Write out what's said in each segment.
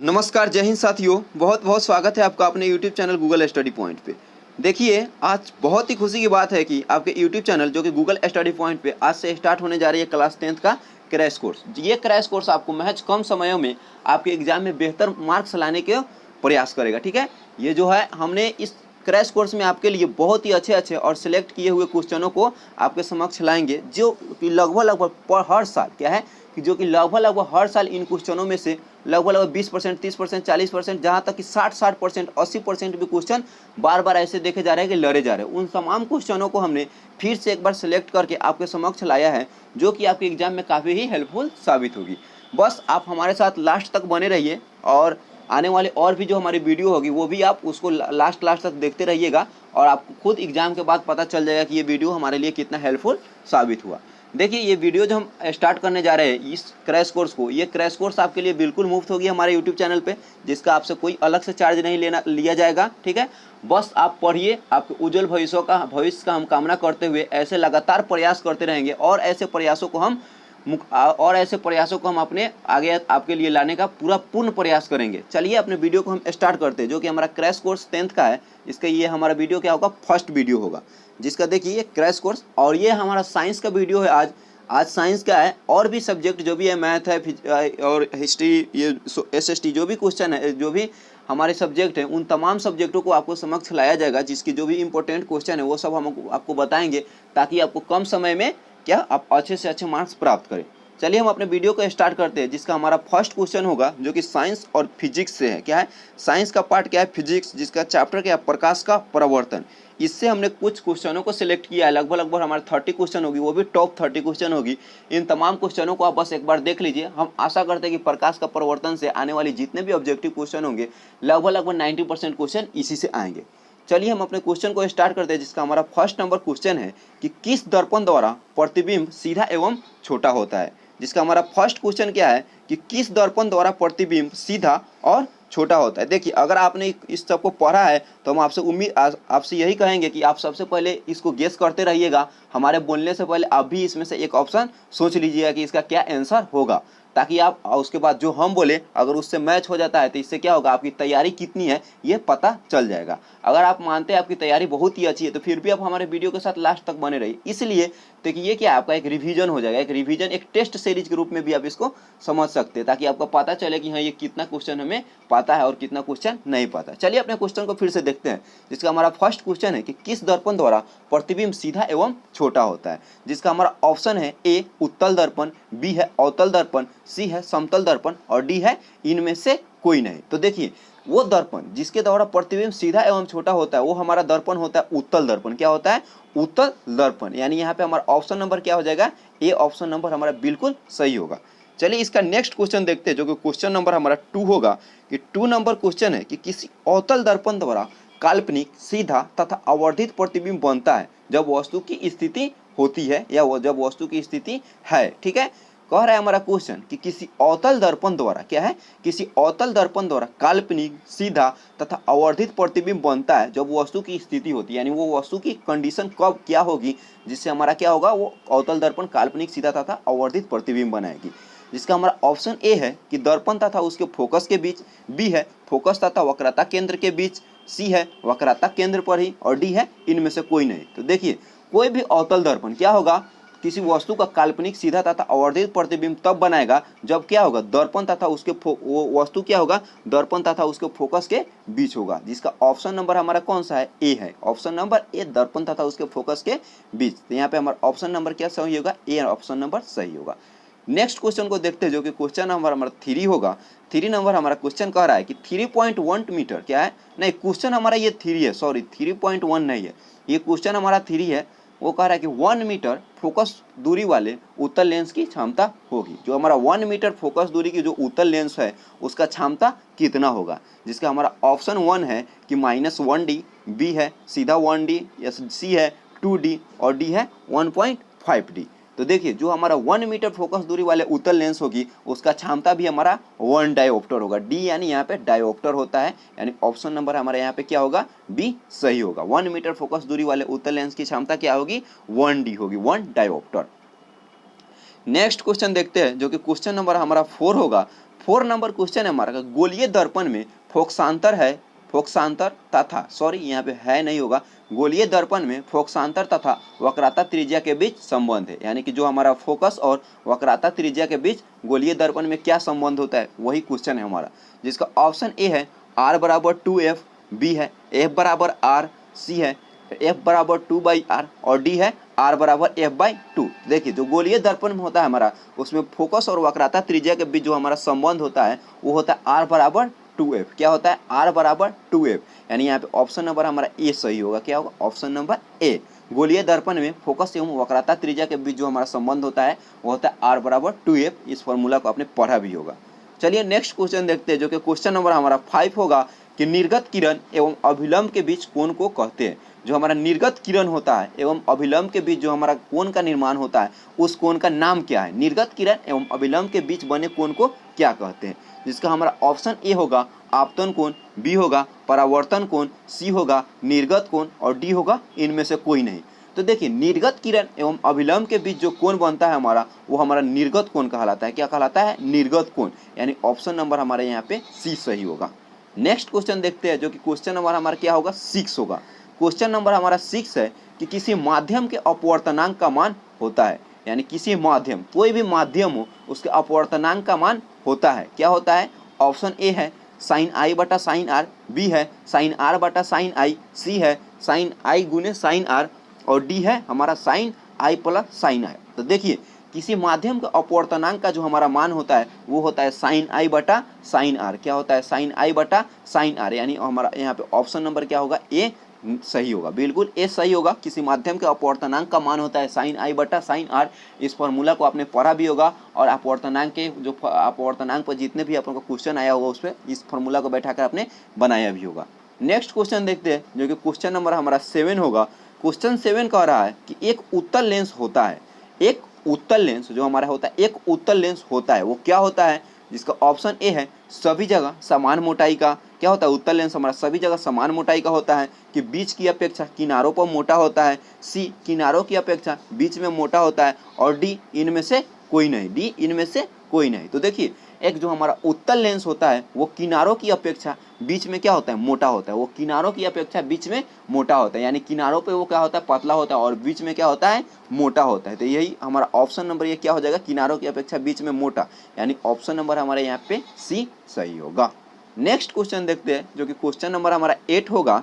नमस्कार, जय हिंद साथियों। बहुत बहुत स्वागत है आपका अपने YouTube channel Google study point पे। देखिए, आज बहुत ही खुशी की बात है कि आपके यूट्यूब चैनल जो कि गूगल स्टडी पॉइंट पे आज से स्टार्ट होने जा रही है क्लास 10th का क्रैश कोर्स। ये क्रैश कोर्स आपको महज कम समयों में आपके एग्जाम में बेहतर मार्क्स लाने के प्रयास करेगा। ठीक है, ये जो है हमने इस क्रैश कोर्स में आपके लिए बहुत ही अच्छे और सिलेक्ट किए हुए क्वेश्चनों को आपके समक्ष लाएंगे, जो कि लगभग हर साल क्या है कि जो कि लगभग हर साल इन क्वेश्चनों में से लगभग 20%, 30%, 40%, जहाँ तक कि 60% 80% भी क्वेश्चन बार बार ऐसे देखे जा रहे हैं कि लड़े जा रहे हैं। उन तमाम क्वेश्चनों को हमने फिर से एक बार सिलेक्ट करके आपके समक्ष लाया है, जो कि आपके एग्जाम में काफ़ी ही हेल्पफुल साबित होगी। बस आप हमारे साथ लास्ट तक बने रहिए और आने वाले और भी जो हमारी वीडियो होगी वो भी आप उसको लास्ट तक देखते रहिएगा, और आपको खुद एग्जाम के बाद पता चल जाएगा कि ये वीडियो हमारे लिए कितना हेल्पफुल साबित हुआ। देखिए, ये वीडियो जो हम स्टार्ट करने जा रहे हैं इस क्रैश कोर्स को, ये क्रैश कोर्स आपके लिए बिल्कुल मुफ्त होगी हमारे यूट्यूब चैनल पे, जिसका आपसे कोई अलग से चार्ज नहीं लिया जाएगा। ठीक है, बस आप पढ़िए, आपके उज्जवल भविष्य का हम कामना करते हुए ऐसे लगातार प्रयास करते रहेंगे, और ऐसे प्रयासों को हम अपने आगे आपके लिए लाने का पूर्ण प्रयास करेंगे। चलिए अपने वीडियो को हम स्टार्ट करते हैं, जो कि हमारा क्रैश कोर्स 10th का है। इसका ये हमारा वीडियो क्या होगा, फर्स्ट वीडियो होगा, जिसका देखिए ये क्रैश कोर्स, और ये हमारा साइंस का वीडियो है। आज साइंस का है, और भी सब्जेक्ट जो भी है, मैथ है और हिस्ट्री, ये SST जो भी क्वेश्चन है, जो भी हमारे सब्जेक्ट हैं, उन तमाम सब्जेक्टों को आपको समक्ष लाया जाएगा, जिसकी जो भी इंपॉर्टेंट क्वेश्चन है वो सब हम आपको बताएंगे, ताकि आपको कम समय में क्या आप अच्छे से अच्छे मार्क्स प्राप्त करें। चलिए हम अपने वीडियो को स्टार्ट करते हैं, जिसका हमारा फर्स्ट क्वेश्चन होगा, जो कि साइंस और फिजिक्स से है। क्या है साइंस का पार्ट, क्या है फिजिक्स, जिसका चैप्टर क्या है प्रकाश का परावर्तन। इससे हमने कुछ क्वेश्चनों को सिलेक्ट किया है, लगभग हमारे 30 क्वेश्चन होगी, वो भी टॉप 30 क्वेश्चन होगी। इन तमाम क्वेश्चनों को आप बस एक बार देख लीजिए। हम आशा करते हैं कि प्रकाश का परावर्तन से आने वाली जितने भी ऑब्जेक्टिव क्वेश्चन होंगे, लगभग 90% क्वेश्चन इसी से आएंगे। चलिए हम अपने क्वेश्चन को स्टार्ट करते हैं, जिसका हमारा फर्स्ट नंबर क्वेश्चन है कि किस दर्पण द्वारा प्रतिबिंब सीधा एवं छोटा होता है। जिसका हमारा फर्स्ट क्वेश्चन क्या है कि किस दर्पण द्वारा प्रतिबिंब सीधा और छोटा होता है। देखिए, अगर आपने इस सब को पढ़ा है तो हम आपसे यही कहेंगे कि आप सबसे पहले इसको गेस करते रहिएगा। हमारे बोलने से पहले आप भी इसमें से एक ऑप्शन सोच लीजिएगा कि इसका क्या आंसर होगा, ताकि आप उसके बाद जो हम बोले अगर उससे मैच हो जाता है तो इससे क्या होगा, आपकी तैयारी कितनी है ये पता चल जाएगा। अगर आप मानते हैं आपकी तैयारी बहुत ही अच्छी है, तो फिर भी आप हमारे वीडियो के साथ लास्ट तक बने रहिए। इसलिए देखिए, ये क्या आपका एक रिवीजन हो जाएगा, एक टेस्ट सीरीज के रूप में भी आप इसको समझ सकते हैं, ताकि आपको पता चले कि हाँ ये कितना क्वेश्चन हमें पता है और कितना क्वेश्चन नहीं पता। चलिए अपने क्वेश्चन को फिर से देखते हैं, जिसका हमारा फर्स्ट क्वेश्चन है कि किस दर्पण द्वारा प्रतिबिंब सीधा एवं छोटा होता है। जिसका हमारा ऑप्शन है ए उत्तल दर्पण, बी है अवतल दर्पण, सी है समतल दर्पण, और डी है इनमें से कोई नहीं। तो देखिए, वो दर्पण जिसके द्वारा प्रतिबिंब सीधा एवं छोटा होता है वो हमारा दर्पण होता है उत्तल दर्पण। क्या होता है, उत्तल दर्पण। यानी यहाँ पे हमारा ऑप्शन नंबर क्या हो जाएगा, ए ऑप्शन नंबर हमारा बिल्कुल सही होगा। चलिए इसका नेक्स्ट क्वेश्चन देखते हैं, जो कि क्वेश्चन नंबर हमारा 2 होगा, कि 2 नंबर क्वेश्चन है कि किसी अवतल दर्पण द्वारा काल्पनिक सीधा तथा आवर्धित प्रतिबिंब बनता है जब वस्तु की स्थिति होती है या जब वस्तु की स्थिति है। ठीक है, कह रहा है हमारा क्वेश्चन कि किसी अवतल दर्पण द्वारा, क्या है, किसी अवतल दर्पण द्वारा काल्पनिक सीधा तथा आवर्धित प्रतिबिंब बनता है जब वस्तु की स्थिति होती है। यानी वो वस्तु की कंडीशन कब क्या होगी जिससे हमारा क्या होगा, वो अवतल दर्पण काल्पनिक सीधा तथा आवर्धित प्रतिबिंब बनाएगी। जिसका हमारा ऑप्शन ए है कि दर्पण तथा उसके फोकस के बीच, बी है फोकस तथा वक्रता केंद्र के बीच, सी है वक्रता केंद्र पर ही, और डी है इनमें से कोई नहीं। तो देखिए, कोई भी अवतल दर्पण क्या होगा, किसी वस्तु का काल्पनिक सीधा तथा आवर्धित प्रतिबिंब तब बनाएगा जब क्या होगा, दर्पण तथा उसके वो वस्तु क्या होगा, दर्पण तथा उसके फोकस के बीच होगा। जिसका ऑप्शन नंबर हमारा कौन सा है, ए है। ऑप्शन नंबर ए, दर्पण तथा उसके फोकस के बीच। तो यहाँ पे हमारा ऑप्शन नंबर क्या सही होगा, ए ऑप्शन नंबर सही होगा। नेक्स्ट क्वेश्चन को देखते हैं, जो कि क्वेश्चन नंबर हमारा 3 होगा। 3 नंबर हमारा क्वेश्चन कह रहा है कि 3.1 मीटर, क्या है, नहीं क्वेश्चन हमारा ये 3 है, सॉरी 3.1 नहीं है, ये क्वेश्चन हमारा 3 है। वो कह रहा है कि 1 मीटर फोकस दूरी वाले उत्तल लेंस की क्षमता होगी। जो हमारा 1 मीटर फोकस दूरी की जो उत्तल लेंस है उसका क्षमता कितना होगा। जिसका हमारा ऑप्शन 1 है कि -1D, बी है सीधा 1D, सी है 2D, और डी है 1.5D। तो देखिए, जो हमारा 1 मीटर फोकस दूरी वाले उत्तल लेंस होगी उसका क्षमता भी हमारा 1 डायोप्टर होगा। डी यानी यहाँ पे डायोप्टर होता है, यानी ऑप्शन नंबर हमारा यहाँ पे क्या होगा, बी सही होगा। 1 मीटर फोकस दूरी वाले उत्तल लेंस की क्षमता क्या होगी, 1D होगी, 1 डायोप्टर। नेक्स्ट क्वेश्चन देखते हैं, जो कि क्वेश्चन नंबर हमारा 4 होगा। 4 नंबर क्वेश्चन है हमारा, गोलीय दर्पण में फोकसांतर तथा यहाँ पे है नहीं होगा, गोलीय दर्पण में फोकसांतर तथा वक्रता त्रिज्या के बीच संबंध है, यानी कि जो हमारा फोकस और वक्रता त्रिज्या के बीच गोलीय दर्पण में क्या संबंध होता है वही क्वेश्चन है हमारा, जिसका ऑप्शन ए है r बराबर 2f, बी है f बराबर r, सी है f बराबर 2/r और डी है r बराबर f/2। देखिए जो गोलीय दर्पण में होता है हमारा, उसमें फोकस और वक्रता त्रिज्या के बीच जो हमारा संबंध होता है वो होता है r बराबर 2f। क्या होता है? r बराबर 2f, यानी यहाँ पे ऑप्शन नंबर हमारा ए सही होगा। क्या होगा? Option number A. गोलीय दर्पण में फोकस एवं वक्रता त्रिज्या के बीच जो हमारा संबंध होता है वो होता है r बराबर 2f। इस फॉर्मूला को आपने पढ़ा भी होगा। चलिए नेक्स्ट क्वेश्चन देखते हैं, जो कि क्वेश्चन नंबर हमारा 5 होगा कि निर्गत किरण एवं अभिलंब के बीच कोण को कहते हैं। जो हमारा निर्गत किरण होता है एवं अभिलंब के बीच जो हमारा कोण का निर्माण होता है उस कोण का नाम क्या है? निर्गत किरण एवं अभिलंब के बीच बने कोण को क्या कहते हैं? जिसका हमारा ऑप्शन ए होगा आपतन कोण, बी होगा परावर्तन कोण, सी होगा निर्गत कोण और डी होगा इनमें से कोई नहीं। तो देखिए निर्गत किरण एवं अभिलंब के बीच जो कोण बनता है हमारा वो हमारा निर्गत कोण कहलाता है। क्या कहलाता है? निर्गत कोण, यानी ऑप्शन नंबर हमारे यहाँ पे सी सही होगा। नेक्स्ट क्वेश्चन देखते हैं, जो कि क्वेश्चन नंबर हमारा क्या होगा? 6 होगा। क्वेश्चन नंबर हमारा 6 है कि किसी माध्यम के अपवर्तनांक का मान होता है, यानी किसी माध्यम, कोई भी माध्यम हो उसके अपवर्तनांक का मान होता है। क्या होता है? ऑप्शन ए है साइन आई बटा साइन आर, बी है साइन आर बटा साइन आई, सी है साइन आई गुने साइन आर और डी है हमारा साइन आई प्लस साइन आई। तो देखिए किसी माध्यम का अपवर्तनांक का जो हमारा मान होता है वो होता है साइन आई बटा साइन आर। क्या होता है? साइन आई बटा साइन आर, यानी हमारा यहाँ पे ऑप्शन नंबर क्या होगा? ए सही होगा, बिल्कुल ए सही होगा। किसी माध्यम के अपवर्तनांक का मान होता है साइन आई बटा साइन आर। इस फॉर्मूला को आपने पढ़ा भी होगा और अपवर्तनांक के जो अपवर्तनांक पर जितने भी आपको क्वेश्चन आया होगा उस पर इस फॉर्मूला को बैठाकर आपने बनाया भी होगा। नेक्स्ट क्वेश्चन देखते हैं, जो कि क्वेश्चन नंबर हमारा 7 होगा। क्वेश्चन 7 कह रहा है कि एक उत्तल लेंस होता है, एक उत्तल लेंस जो हमारा होता है, एक उत्तल लेंस होता है, वो क्या होता है? जिसका ऑप्शन ए है सभी जगह समान मोटाई का। क्या होता है? उत्तल लेंस हमारा सभी जगह समान मोटाई का होता है, कि बीच की अपेक्षा किनारों पर मोटा होता है, सी किनारों की अपेक्षा बीच में मोटा होता है और डी इनमें से कोई नहीं, डी इनमें से कोई नहीं। तो देखिए एक जो हमारा उत्तल लेंस होता है वो किनारों की अपेक्षा बीच में क्या होता है? मोटा होता है। वो किनारों की अपेक्षा बीच में मोटा होता है, यानी किनारों पे वो क्या होता है? पतला होता है और बीच में क्या होता है? मोटा होता है। तो यही हमारा ऑप्शन नंबर ये क्या हो जाएगा? किनारों की अपेक्षा बीच में मोटा, यानी ऑप्शन नंबर हमारे यहाँ पे सी सही होगा। नेक्स्ट क्वेश्चन देखते हैं, जो कि क्वेश्चन नंबर हमारा 8 होगा।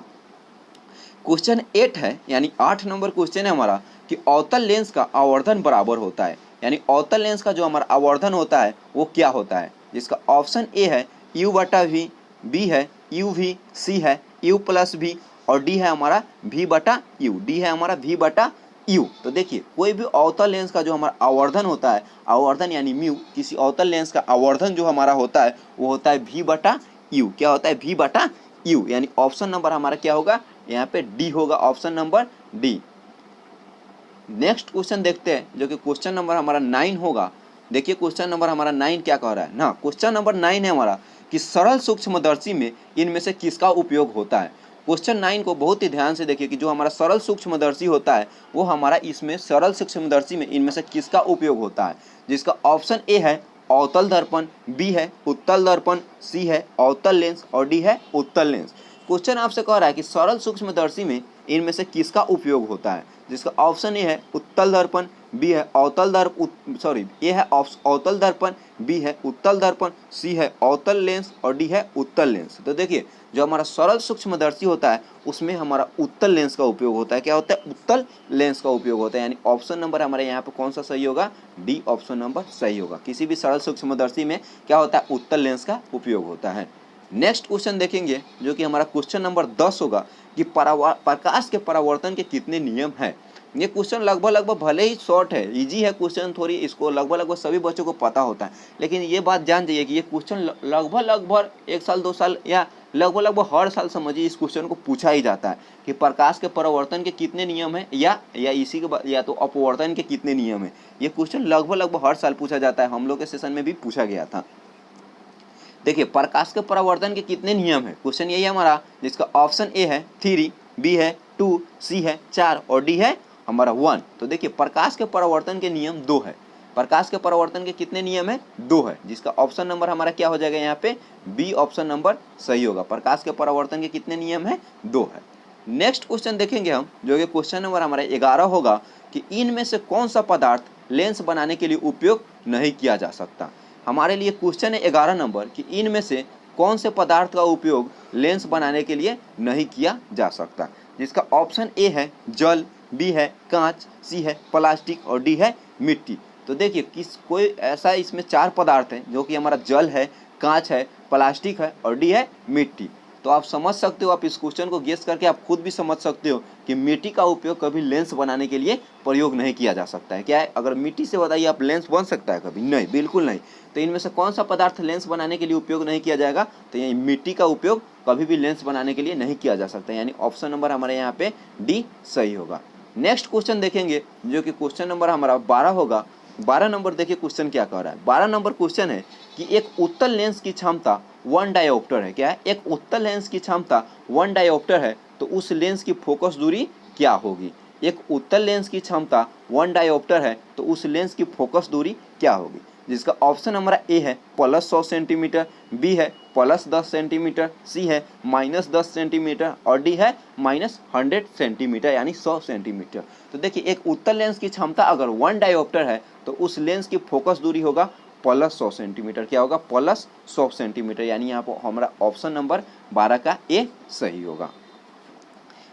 क्वेश्चन 8 है, यानी 8 नंबर क्वेश्चन है हमारा कि अवतल लेंस का आवर्धन बराबर होता है, यानी अवतल लेंस का जो हमारा आवर्धन होता है वो क्या होता है? जिसका ऑप्शन ए है u बटा वी, बी है यू वी, सी है u प्लस वी और डी है हमारा v बटा यू, डी है हमारा v बटा यू। तो देखिए कोई भी अवतल लेंस का जो हमारा आवर्धन होता है, आवर्धन यानी म्यू, किसी अवतल लेंस का आवर्धन जो हमारा होता है वो होता है v बटा यू। क्या होता है? v बटा यू, यानी ऑप्शन नंबर हमारा क्या होगा? यहाँ पे डी होगा, option number D. Next question देखते हैं, जो कि क्वेश्चन नंबर हमारा 9 होगा। देखिए क्वेश्चन नंबर हमारा 9 क्या कह रहा है ना। क्वेश्चन नंबर 9 है हमारा कि सरल सूक्ष्मदर्शी में इनमें से किसका उपयोग होता है। क्वेश्चन 9 को बहुत ही ध्यान से देखिए कि जो हमारा सरल सूक्ष्मदर्शी होता है वो हमारा इसमें सरल सूक्ष्मदर्शी में इनमें से किसका उपयोग होता है? जिसका ऑप्शन ए है अवतल दर्पण, बी है उत्तल दर्पण, सी है अवतल लेंस और डी है उत्तल लेंस। क्वेश्चन आपसे कह रहा है कि सरल सूक्ष्मदर्शी में इनमें से किसका उपयोग होता है? जिसका ऑप्शन ए है उत्तल दर्पण, बी है अवतल दर्पण, ए है अवतल दर्पण, बी है उत्तल दर्पण, सी है अवतल लेंस और डी है उत्तल लेंस। तो देखिए जो हमारा सरल सूक्ष्मदर्शी होता है उसमें हमारा उत्तल लेंस का उपयोग होता है। क्या होता है? उत्तल लेंस का उपयोग होता है, यानी ऑप्शन नंबर हमारे यहाँ पे कौन सा सही होगा? डी ऑप्शन नंबर सही होगा। किसी भी सरल सूक्ष्मदर्शी में क्या होता है? उत्तल लेंस का उपयोग होता है। नेक्स्ट क्वेश्चन देखेंगे, जो कि हमारा क्वेश्चन नंबर 10 होगा कि प्रकाश के परावर्तन के कितने नियम हैं। ये क्वेश्चन लगभग भले ही शॉर्ट है, इजी है क्वेश्चन, थोड़ी इसको लगभग सभी बच्चों को पता होता है, लेकिन ये बात जान जाइए कि ये क्वेश्चन लगभग 1 साल 2 साल या लगभग हर साल समझिए इस क्वेश्चन को पूछा ही जाता है कि प्रकाश के परावर्तन के कितने नियम हैं या इसी के या तो अपवर्तन के कितने नियम हैं। ये क्वेश्चन लगभग हर साल पूछा जाता है, हम लोग के सेशन में भी पूछा गया था। देखिए प्रकाश के परावर्तन के कितने नियम है, क्वेश्चन यही है हमारा, जिसका ऑप्शन ए है 3, बी है 2, सी है 4 और डी है हमारा 1। तो देखिए प्रकाश के परावर्तन के नियम 2 है। प्रकाश के परावर्तन के कितने नियम है? 2 है, जिसका ऑप्शन नंबर हमारा क्या हो जाएगा यहाँ पे? बी ऑप्शन नंबर सही होगा। प्रकाश के परावर्तन के कितने नियम है? 2 है। नेक्स्ट क्वेश्चन देखेंगे हम, जो कि क्वेश्चन नंबर हमारा 11 होगा कि इनमें से कौन सा पदार्थ लेंस बनाने के लिए उपयोग नहीं किया जा सकता। हमारे लिए क्वेश्चन है 11 नंबर कि इनमें से कौन से पदार्थ का उपयोग लेंस बनाने के लिए नहीं किया जा सकता, जिसका ऑप्शन ए है जल, बी है कांच, सी है प्लास्टिक और डी है मिट्टी। तो देखिए कोई ऐसा इसमें 4 पदार्थ हैं जो कि हमारा जल है, कांच है, प्लास्टिक है और डी है मिट्टी। तो आप समझ सकते हो, आप इस क्वेश्चन को गेस करके आप खुद भी समझ सकते हो कि मिट्टी का उपयोग कभी लेंस बनाने के लिए प्रयोग नहीं किया जा सकता है। क्या है? अगर मिट्टी से बताइए आप लेंस बन सकता है कभी? नहीं, बिल्कुल नहीं। तो इनमें से कौन सा पदार्थ लेंस बनाने के लिए उपयोग नहीं किया जाएगा? तो ये मिट्टी का उपयोग कभी भी लेंस बनाने के लिए नहीं किया जा सकता, यानी ऑप्शन नंबर हमारे यहाँ पे डी सही होगा। नेक्स्ट क्वेश्चन देखेंगे, जो कि क्वेश्चन नंबर हमारा 12 होगा। 12 नंबर देखिए क्वेश्चन क्या कह रहा है। 12 नंबर क्वेश्चन है कि एक उत्तल लेंस की क्षमता 1 डायोप्टर है। क्या है? एक उत्तल लेंस की क्षमता 1 डायोप्टर है, तो उस लेंस की फोकस दूरी क्या होगी? एक उत्तल लेंस की क्षमता 1 डायोप्टर है, तो उस लेंस की फोकस दूरी क्या होगी? जिसका ऑप्शन हमारा ए है +100 सेंटीमीटर, बी है +10 सेंटीमीटर, सी है -10 सेंटीमीटर और डी है -100 सेंटीमीटर यानी 100 सेंटीमीटर। तो देखिए एक उत्तल लेंस की क्षमता अगर 1 डायोप्टर है, तो उस लेंस की फोकस दूरी होगा +100 सेंटीमीटर। क्या होगा? +100 सेंटीमीटर, यानी यहाँ पर हमारा ऑप्शन नंबर 12 का ए सही होगा।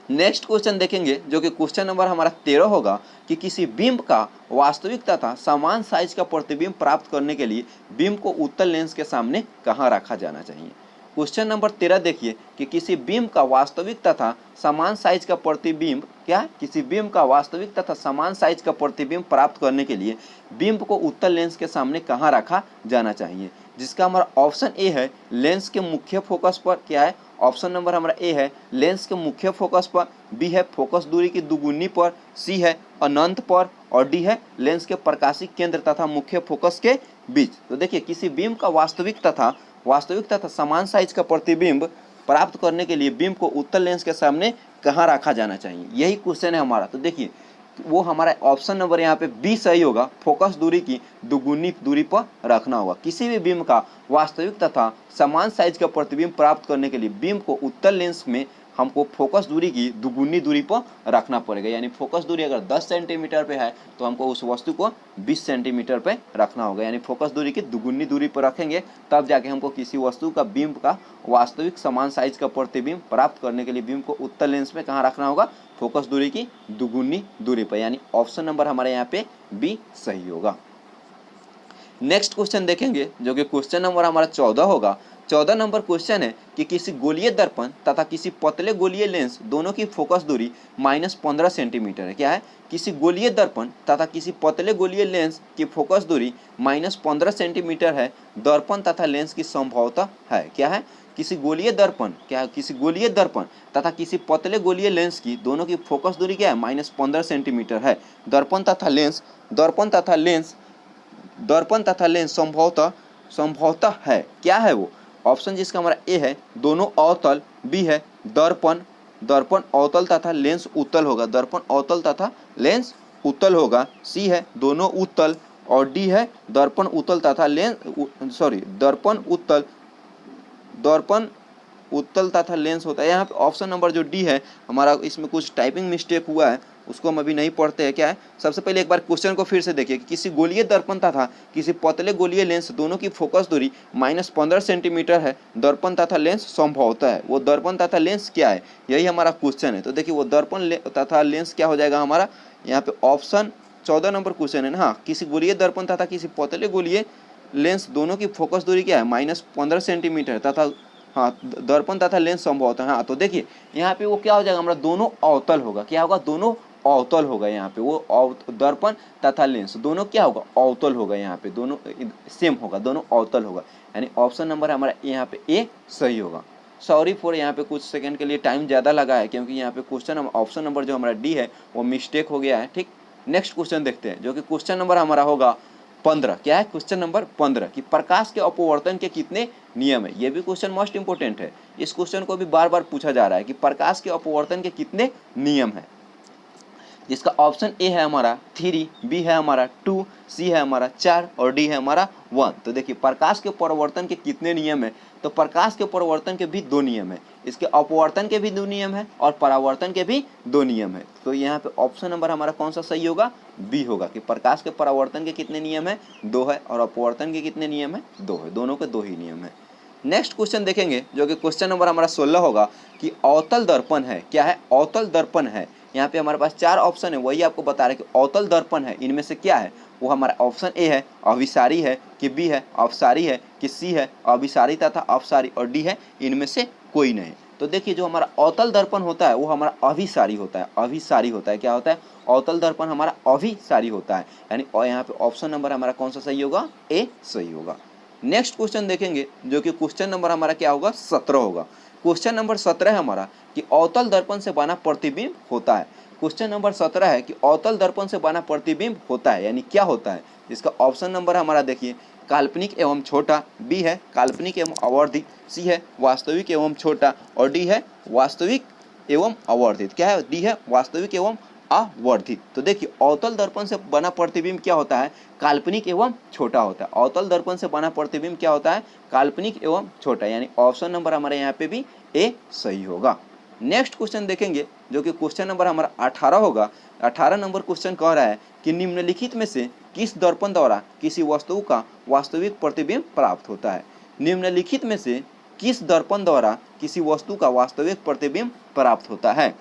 नेक्स्ट क्वेश्चन देखेंगे, जो कि क्वेश्चन नंबर हमारा 13 होगा कि किसी बिंब का वास्तविक तथा समान साइज का प्रतिबिंब प्राप्त करने के लिए बिंब को उत्तल लेंस के सामने कहाँ रखा जाना चाहिए। क्वेश्चन नंबर 13 देखिए कि किसी बिंब का वास्तविक तथा समान साइज का प्रतिबिंब, क्या? किसी बिंब का वास्तविक तथा समान साइज का प्रतिबिंब प्राप्त करने के लिए बिंब को उत्तल लेंस के सामने कहाँ रखा जाना चाहिए, जिसका हमारा ऑप्शन ए है लेंस के मुख्य फोकस पर। क्या है? ऑप्शन नंबर हमारा ए है लेंस के मुख्य फोकस पर, बी है फोकस दूरी की दुगुनी पर, सी है अनंत पर और डी है लेंस के प्रकाशिक केंद्र तथा मुख्य फोकस के बीच। तो देखिए किसी बिंब का वास्तविक तथा समान साइज का प्रतिबिंब प्राप्त करने के लिए बिंब को उत्तल लेंस के सामने कहाँ रखा जाना चाहिए, यही क्वेश्चन है हमारा। तो देखिए वो हमारा ऑप्शन नंबर यहाँ पे बी सही होगा, फोकस दूरी की दुगुनी दूरी पर रखना होगा। किसी भी बिंब का वास्तविक तथा समान साइज का प्रतिबिंब प्राप्त करने के लिए बिंब को उत्तल लेंस में हमको फोकस दूरी की दुगुनी दूरी पर रखना पड़ेगा, यानी फोकस दूरी अगर 10 सेंटीमीटर पे है तो हमको उस वस्तु को 20 सेंटीमीटर पे रखना होगा, यानी फोकस दूरी की दुगुनी दूरी पर रखेंगे तब जाके हमको किसी वस्तु का बिंब का वास्तविक समान साइज का प्रतिबिंब प्राप्त करने के लिए बिंब को उत्तल लेंस में कहाँ रखना होगा? फोकस दूरी की दुगुनी दूरी पर, यानी ऑप्शन नंबर हमारे यहाँ पे बी सही होगा। नेक्स्ट क्वेश्चन देखेंगे, जो कि क्वेश्चन नंबर हमारा 14 होगा। 14 नंबर क्वेश्चन है कि किसी गोलीय दर्पण तथा किसी पतले गोलीय लेंस दोनों की फोकस दूरी -15 सेंटीमीटर है। क्या है? किसी गोलीय दर्पण तथा किसी पतले गोलीय लेंस की फोकस दूरी -15 सेंटीमीटर है। दर्पण तथा लेंस की संभवतः है। क्या है? किसी गोलीय दर्पण, क्या किसी गोलीय दर्पण तथा किसी पतले गोलीय लेंस की दोनों की फोकस दूरी क्या है? -15 सेंटीमीटर है। दर्पण तथा लेंस संभवतः है। क्या है वो? ऑप्शन जिसका हमारा ए है दोनों अवतल, बी है दर्पण अवतल तथा लेंस उत्तल होगा, दर्पण अवतल तथा लेंस उत्तल होगा, सी है दोनों उत्तल और डी है दर्पण उत्तल तथा लेंस होता है। यहाँ पे ऑप्शन नंबर जो डी है हमारा, इसमें कुछ टाइपिंग मिस्टेक हुआ है, उसको हम अभी नहीं पढ़ते हैं। क्या है? सबसे पहले एक बार क्वेश्चन को फिर से देखिए कि किसी गोलीय दर्पण तथा किसी पतले गोलीय लेंस दोनों की फोकस दूरी -15 सेंटीमीटर है। दर्पण तथा लेंस संभवतः है। वो दर्पण तथा लेंस क्या है, यही हमारा क्वेश्चन है। तो देखिए वो दर्पण तथा लेंस क्या हो जाएगा हमारा यहाँ पे ऑप्शन 14 नंबर क्वेश्चन है ना। हाँ, किसी गोलीय दर्पण तथा किसी पतले गोलीय लेंस दोनों की फोकस दूरी क्या है? -15 सेंटीमीटर तथा हाँ दर्पण तथा लेंस संभवतः। हाँ, तो देखिए यहाँ पे वो क्या हो जाएगा हमारा, दोनों अवतल होगा। क्या होगा? दोनों अवतल होगा। यहाँ पे वो दर्पण तथा लेंस दोनों क्या होगा? अवतल होगा। यहाँ पे दोनों सेम होगा, दोनों अवतल होगा, यानी ऑप्शन नंबर हमारा यहाँ पे ए सही होगा। सॉरी फॉर यहाँ पे कुछ सेकंड के लिए टाइम ज़्यादा लगा है, क्योंकि यहाँ पे क्वेश्चन ऑप्शन नंबर जो हमारा डी है वो मिस्टेक हो गया है। ठीक, नेक्स्ट क्वेश्चन देखते हैं, जो कि क्वेश्चन नंबर हमारा होगा 15। क्या है? क्वेश्चन नंबर 15 कि प्रकाश के अपवर्तन के कितने नियम है। ये भी क्वेश्चन मोस्ट इंपोर्टेंट है। इस क्वेश्चन को भी बार बार पूछा जा रहा है कि प्रकाश के अपवर्तन के कितने नियम है। जिसका ऑप्शन ए है हमारा 3, बी है हमारा 2, सी है हमारा 4 और डी है हमारा 1। तो देखिए प्रकाश के परिवर्तन के कितने नियम है, तो प्रकाश के परिवर्तन के भी 2 नियम है, इसके अपवर्तन के भी 2 नियम है और परावर्तन के भी 2 नियम है। तो यहाँ पे ऑप्शन नंबर हमारा कौन सा सही होगा, बी होगा कि प्रकाश के परावर्तन के कितने नियम है, 2 है, और अपवर्तन के कितने नियम है, 2 है, दोनों के 2 ही नियम है। नेक्स्ट क्वेश्चन देखेंगे जो कि क्वेश्चन नंबर हमारा 16 होगा कि अवतल दर्पण है, क्या है, अवतल दर्पण है। यहाँ पे हमारे पास 4 ऑप्शन है, वही आपको बता रहे कि अवतल दर्पण है, इनमें से क्या है, वो हमारा ऑप्शन ए है अभिसारी है, कि बी है अपसारी है, कि सी है अभिसारी तथा अपसारी, और डी है इनमें से कोई नहीं। तो देखिए जो हमारा अवतल दर्पण होता है वो हमारा अभिसारी होता है, अभिसारी होता है, क्या होता है, अवतल दर्पण हमारा अभिसारी होता है, यानी और यहाँ पे ऑप्शन नंबर हमारा कौन सा सही होगा, ए सही होगा। नेक्स्ट क्वेश्चन देखेंगे जो कि क्वेश्चन नंबर हमारा क्या होगा, 17 होगा। क्वेश्चन नंबर 17 है हमारा कि अवतल दर्पण से बना प्रतिबिंब होता है। क्वेश्चन नंबर 17 है कि अवतल दर्पण से बना प्रतिबिंब होता है, यानी क्या होता है। इसका ऑप्शन नंबर हमारा देखिए काल्पनिक एवं छोटा, बी है काल्पनिक एवं आवर्धित, सी है वास्तविक एवं छोटा, और डी है वास्तविक एवं आवर्धित। क्या है, डी है वास्तविक एवं अवर्धित। तो देखिए अवतल दर्पण से बना प्रतिबिंब क्या होता है, काल्पनिक एवं छोटा होता है। अवतल दर्पण से बना प्रतिबिंब क्या होता है, काल्पनिक एवं छोटा, यानी ऑप्शन नंबर हमारे यहाँ पे भी ए सही होगा। नेक्स्ट क्वेश्चन देखेंगे जो कि क्वेश्चन नंबर हमारा 18 होगा। 18 नंबर क्वेश्चन कह रहा है कि निम्नलिखित में से किस दर्पण द्वारा किसी वस्तु का वास्तविक प्रतिबिंब प्राप्त होता है। निम्नलिखित में से किस दर्पण द्वारा किसी वस्तु का वास्तविक प्रतिबिंब प्राप्त होता है।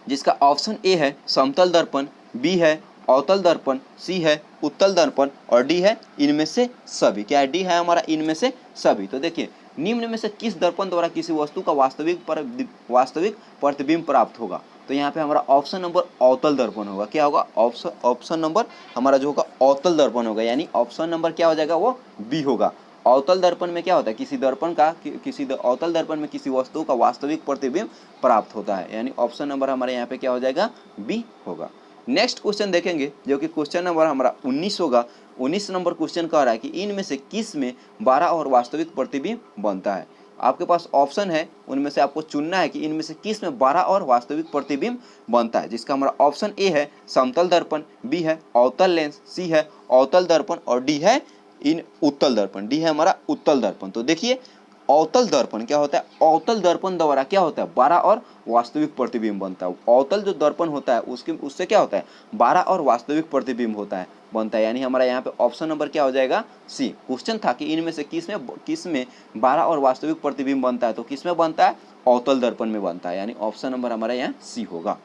जिसका ऑप्शन ए है समतल दर्पण, बी है अवतल दर्पण, सी है उत्तल दर्पण, और डी है इनमें से सभी। क्या है, डी है हमारा इनमें से सभी। तो देखिए निम्न में से किस दर्पण द्वारा किसी वस्तु का वास्तविक प्रतिबिंब प्राप्त होगा। तो यहाँ पे हमारा ऑप्शन नंबर अवतल दर्पण होगा। क्या होगा, ऑप्शन नंबर हमारा जो होगा अवतल दर्पण होगा, यानी ऑप्शन नंबर क्या हो जाएगा, वो बी होगा। अवतल दर्पण में क्या होता है, किसी दर्पण का अवतल दर्पण में किसी वस्तु का वास्तविक प्रतिबिंब प्राप्त होता है, यानी ऑप्शन नंबर हमारे यहाँ पे क्या हो जाएगा, बी होगा। नेक्स्ट क्वेश्चन देखेंगे जो कि क्वेश्चन नंबर हमारा 19 होगा। 19 नंबर क्वेश्चन कह रहा है कि इनमें से किस में 12 और वास्तविक प्रतिबिंब बनता है। आपके पास ऑप्शन है, उनमें से आपको चुनना है कि इनमें से किस में 12 और वास्तविक प्रतिबिंब बनता है। जिसका हमारा ऑप्शन ए है समतल दर्पण, बी है अवतल लेंस, सी है अवतल दर्पण, और डी है उत्तल दर्पण, डी है हमारा उत्तल दर्पण। तो देखिए अवतल दर्पण क्या होता है, अवतल दर्पण द्वारा क्या होता है, 12 और वास्तविक प्रतिबिंब बनता है। अवतल जो दर्पण होता है उससे क्या होता है, 12 और वास्तविक प्रतिबिंब बनता है, यानी हमारा यहाँ पे ऑप्शन नंबर क्या हो जाएगा, सी। क्वेश्चन था कि इनमें से किस में 12 और वास्तविक प्रतिबिंब बनता है, तो किस में बनता है, अवतल दर्पण में बनता है, यानी ऑप्शन नंबर हमारा यहाँ सी होगा।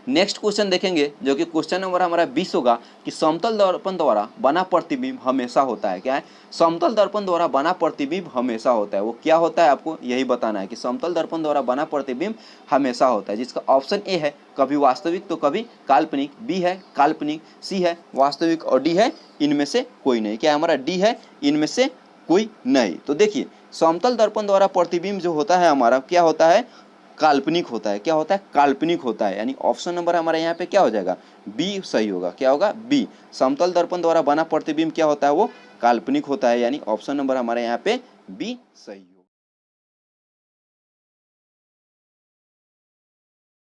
नेक्स्ट क्वेश्चन देखेंगे जो कि क्वेश्चन नंबर हमारा 20 होगा कि समतल दर्पण द्वारा बना प्रतिबिंब हमेशा होता है। क्या है, समतल दर्पण द्वारा बना प्रतिबिंब हमेशा होता है। वो क्या होता है, आपको यही बताना है कि समतल दर्पण द्वारा बना प्रतिबिंब हमेशा होता है। जिसका ऑप्शन ए है कभी वास्तविक तो कभी काल्पनिक, बी है काल्पनिक, सी है वास्तविक, और डी है इनमें से कोई नहीं। क्या हमारा डी है इनमें से कोई नहीं। तो देखिए समतल दर्पण द्वारा प्रतिबिंब जो होता है हमारा क्या होता है, काल्पनिक होता है। क्या होता है, काल्पनिक होता है, यानी ऑप्शन नंबर हमारे यहाँ पे क्या हो जाएगा, बी सही होगा। क्या होगा, बी। समतल दर्पण द्वारा बना प्रतिबिंब क्या होता है, वो काल्पनिक होता है, यानी ऑप्शन नंबर हमारे यहाँ पे बी सही।